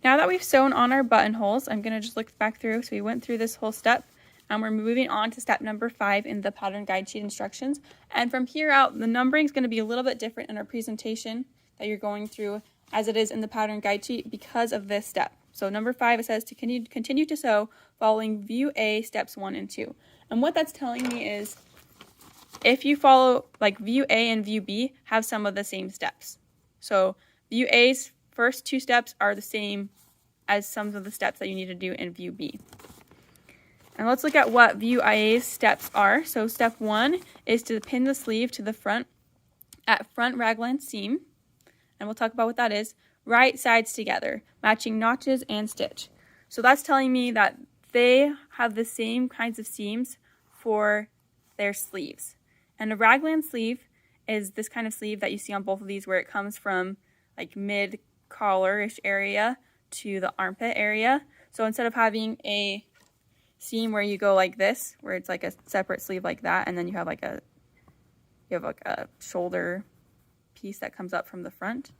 Now that we've sewn on our buttonholes, I'm going to just look back through. So we went through this whole step, and we're moving on to step number 5 in the pattern guide sheet instructions. And from here out, the numbering is going to be a little bit different in our presentation that you're going through as it is in the pattern guide sheet because of this step. So number 5, it says to continue to sew following view A steps 1 and 2. And what that's telling me is if you follow like view A and view B have some of the same steps. So view A's first 2 steps are the same as some of the steps that you need to do in view B. And let's look at what view A's steps are. So step 1 is to pin the sleeve to the front at front raglan seam. And we'll talk about what that is. Right sides together, matching notches and stitch. So that's telling me that they have the same kinds of seams for their sleeves. And a raglan sleeve is this kind of sleeve that you see on both of these where it comes from like mid collar-ish area to the armpit area. So instead of having a seam where you go like this, where it's like a separate sleeve like that, and then you have like a shoulder piece that comes up from the front,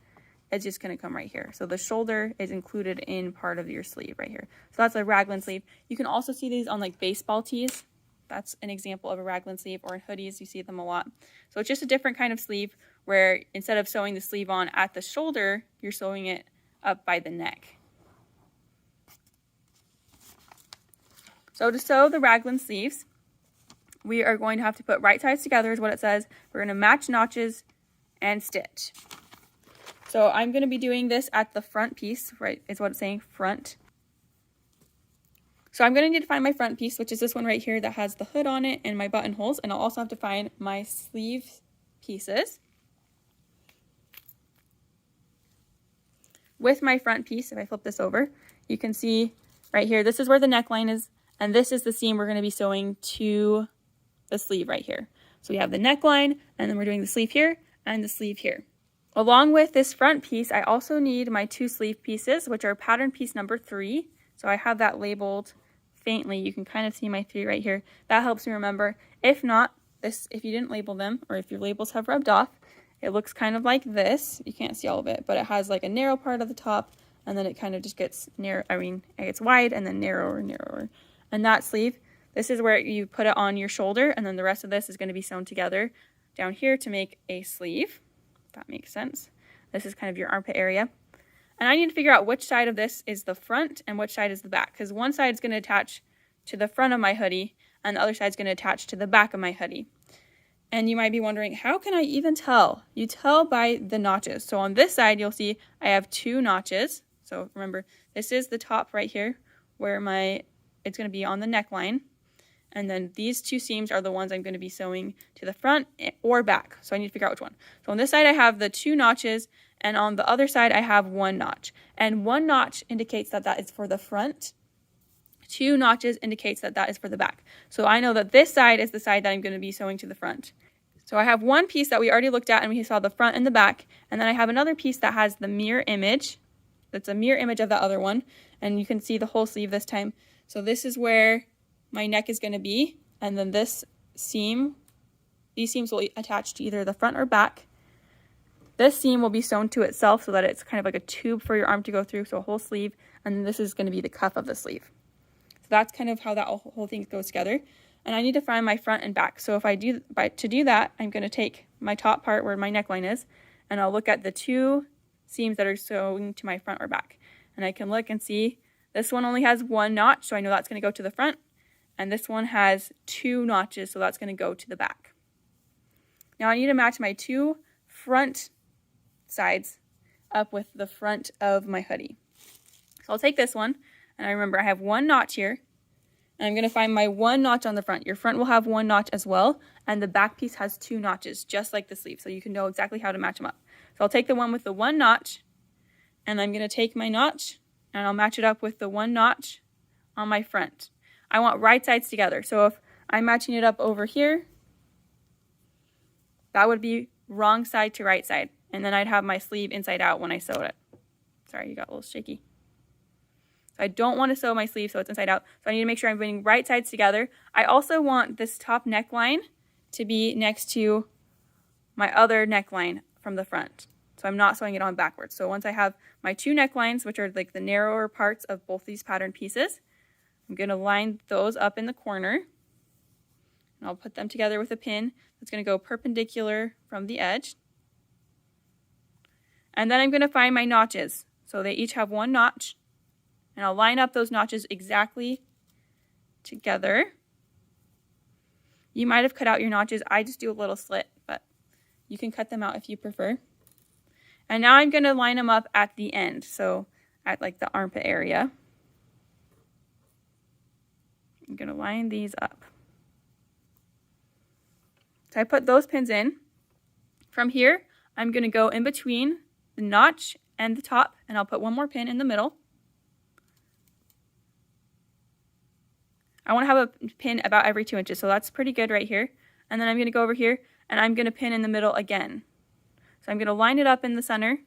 it's just going to come right here. So the shoulder is included in part of your sleeve right here. So that's a raglan sleeve. You can also see these on like baseball tees. That's an example of a raglan sleeve, or in hoodies you see them a lot. So it's just a different kind of sleeve where instead of sewing the sleeve on at the shoulder, you're sewing it up by the neck. So to sew the raglan sleeves, we are going to have to put right sides together is what it says. We're going to match notches and stitch. So I'm going to be doing this at the front piece, right, is what it's saying, front. So I'm going to need to find my front piece, which is this one right here that has the hood on it and my buttonholes, and I'll also have to find my sleeve pieces. With my front piece, if I flip this over, you can see right here, this is where the neckline is, and this is the seam we're going to be sewing to the sleeve right here. So we have the neckline, and then we're doing the sleeve here and the sleeve here. Along with this front piece, I also need my 2 sleeve pieces, which are pattern piece number 3. So I have that labeled faintly. You can kind of see my 3 right here. That helps me remember. If not, if you didn't label them, or if your labels have rubbed off, it looks kind of like this. You can't see all of it, but it has like a narrow part at the top, and then it kind of just gets narrow. It gets wide and then narrower and narrower. And that sleeve, this is where you put it on your shoulder, and then the rest of this is going to be sewn together down here to make a sleeve. If that makes sense. This is kind of your armpit area. And I need to figure out which side of this is the front and which side is the back, because one side is going to attach to the front of my hoodie and the other side is going to attach to the back of my hoodie. And you might be wondering, how can I even tell? You tell by the notches. So on this side, you'll see I have 2 notches. So remember, this is the top right here where it's going to be on the neckline. And then these 2 seams are the ones I'm going to be sewing to the front or back. So I need to figure out which one. So on this side, I have the 2 notches, and on the other side, I have 1 notch. And 1 notch indicates that that is for the front. 2 notches indicates that that is for the back. So I know that this side is the side that I'm going to be sewing to the front. So I have one piece that we already looked at, and we saw the front and the back. And then I have another piece that has the mirror image. That's a mirror image of that other one. And you can see the whole sleeve this time. So this is where my neck is going to be, and then this seam, these seams will attach to either the front or back. This seam will be sewn to itself so that it's kind of like a tube for your arm to go through, so a whole sleeve, and then this is going to be the cuff of the sleeve. So that's kind of how that whole thing goes together. And I need to find my front and back. So to do that, I'm going to take my top part where my neckline is, and I'll look at the 2 seams that are sewn to my front or back. And I can look and see this one only has 1 notch, so I know that's going to go to the front. And this one has 2 notches, so that's going to go to the back. Now I need to match my 2 front sides up with the front of my hoodie. So I'll take this one, and I remember I have 1 notch here, and I'm going to find my 1 notch on the front. Your front will have 1 notch as well, and the back piece has 2 notches, just like the sleeve, so you can know exactly how to match them up. So I'll take the one with the 1 notch, and I'm going to take my notch, and I'll match it up with the 1 notch on my front. I want right sides together. So if I'm matching it up over here, that would be wrong side to right side. And then I'd have my sleeve inside out when I sewed it. Sorry, you got a little shaky. So I don't want to sew my sleeve so it's inside out. So I need to make sure I'm putting right sides together. I also want this top neckline to be next to my other neckline from the front. So I'm not sewing it on backwards. So once I have my 2 necklines, which are like the narrower parts of both these pattern pieces, I'm going to line those up in the corner. And I'll put them together with a pin that's going to go perpendicular from the edge. And then I'm going to find my notches. So they each have 1 notch. And I'll line up those notches exactly together. You might have cut out your notches. I just do a little slit, but you can cut them out if you prefer. And now I'm going to line them up at the end. So at like the armpit area. I'm going to line these up. So I put those pins in. From here, I'm going to go in between the notch and the top, and I'll put 1 more pin in the middle. I want to have a pin about every 2 inches, so that's pretty good right here. And then I'm going to go over here, and I'm going to pin in the middle again. So I'm going to line it up in the center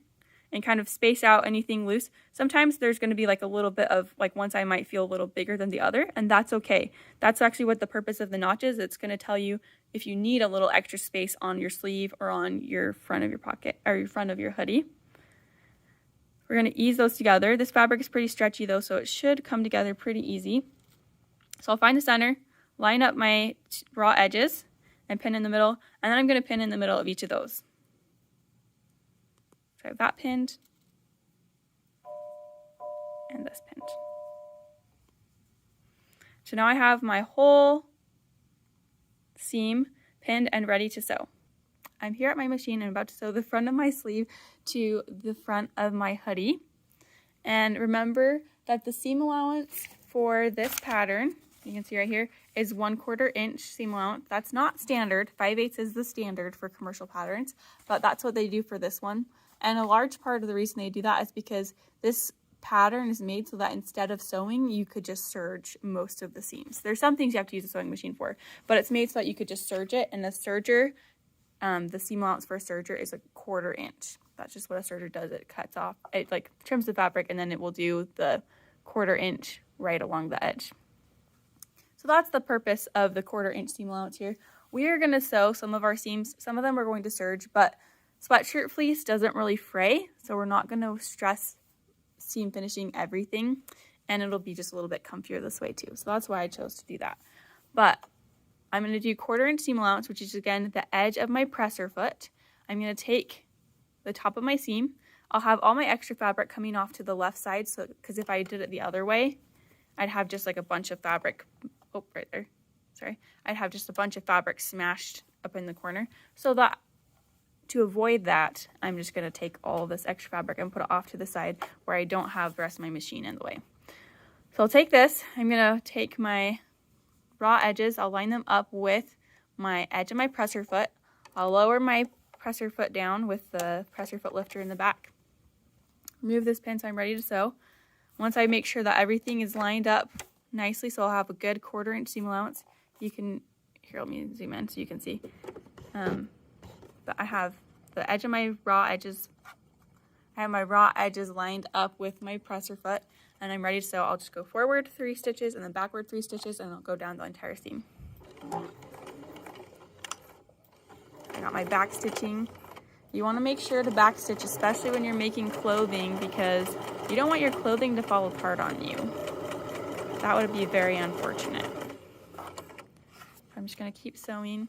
and kind of space out anything loose. Sometimes there's going to be like a little bit of, like one side might feel a little bigger than the other, and that's okay. That's actually what the purpose of the notch is. It's going to tell you if you need a little extra space on your sleeve or on your front of your pocket or your front of your hoodie. We're going to ease those together. This fabric is pretty stretchy though, so it should come together pretty easy. So I'll find the center, line up my raw edges, and pin in the middle, and then I'm going to pin in the middle of each of those. So I have that pinned, and this pinned. So now I have my whole seam pinned and ready to sew. I'm here at my machine and I'm about to sew the front of my sleeve to the front of my hoodie. And remember that the seam allowance for this pattern, you can see right here, is 1/4 inch seam allowance. That's not standard. 5/8 is the standard for commercial patterns, but that's what they do for this one. And a large part of the reason they do that is because this pattern is made so that instead of sewing, you could just serge most of the seams. There's some things you have to use a sewing machine for, but it's made so that you could just serge it. And the serger, the seam allowance for a serger is 1/4 inch. That's just what a serger does. It cuts off, it like trims the fabric, and then it will do the 1/4 inch right along the edge. So that's the purpose of the 1/4 inch seam allowance here. We are going to sew some of our seams. Some of them we're going to serge, but sweatshirt fleece doesn't really fray, so we're not going to stress seam finishing everything, and it'll be just a little bit comfier this way too. So that's why I chose to do that. But I'm going to do 1/4 inch seam allowance, which is again the edge of my presser foot. I'm going to take the top of my seam. I'll have all my extra fabric coming off to the left side, so because if I did it the other way, I'd have just like a bunch of fabric. Oh, right there. Sorry. I'd have just a bunch of fabric smashed up in the corner. So that to avoid that, I'm just going to take all this extra fabric and put it off to the side where I don't have the rest of my machine in the way. So I'll take this. I'm going to take my raw edges. I'll line them up with my edge of my presser foot. I'll lower my presser foot down with the presser foot lifter in the back. Remove this pin so I'm ready to sew. Once I make sure that everything is lined up nicely, so I'll have a good 1/4 inch seam allowance. You can, here, let me zoom in so you can see. But I have the edge of my raw edges. I have my raw edges lined up with my presser foot, and I'm ready to sew. I'll just go forward 3 stitches and then backward 3 stitches, and I'll go down the entire seam. I got my back stitching. You want to make sure to back stitch, especially when you're making clothing, because you don't want your clothing to fall apart on you. That would be very unfortunate. I'm just going to keep sewing,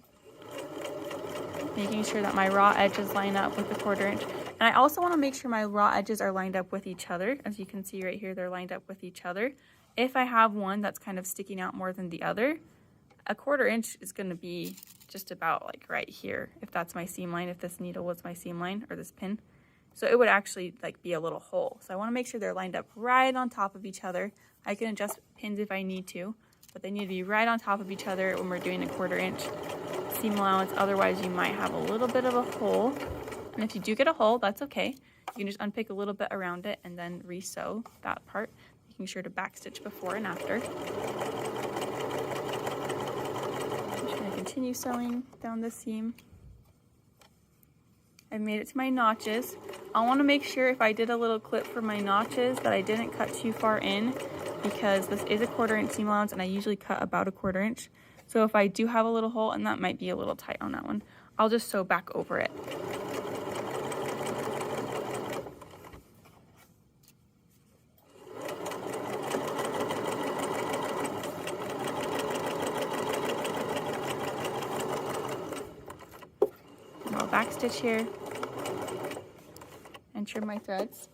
making sure that my raw edges line up with the 1/4 inch. And I also want to make sure my raw edges are lined up with each other. As you can see right here, they're lined up with each other. If I have one that's kind of sticking out more than the other, a 1/4 inch is going to be just about like right here, if that's my seam line, if this needle was my seam line or this pin. So it would actually like be a little hole. So I want to make sure they're lined up right on top of each other. I can adjust pins if I need to, but they need to be right on top of each other when we're doing a 1/4 inch seam allowance. Otherwise you might have a little bit of a hole. And if you do get a hole, that's okay. You can just unpick a little bit around it and then re-sew that part, making sure to backstitch before and after. I'm just going to continue sewing down the seam. I've made it to my notches. I want to make sure if I did a little clip for my notches that I didn't cut too far in, because this is a 1/4 inch seam allowance and I usually cut about a 1/4 inch. So if I do have a little hole, and that might be a little tight on that one, I'll just sew back over it. back stitch here and trim my threads.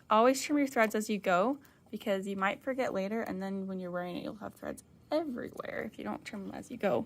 Always trim your threads as you go because you might forget later, and then when you're wearing it, you'll have threads everywhere if you don't trim them as you go.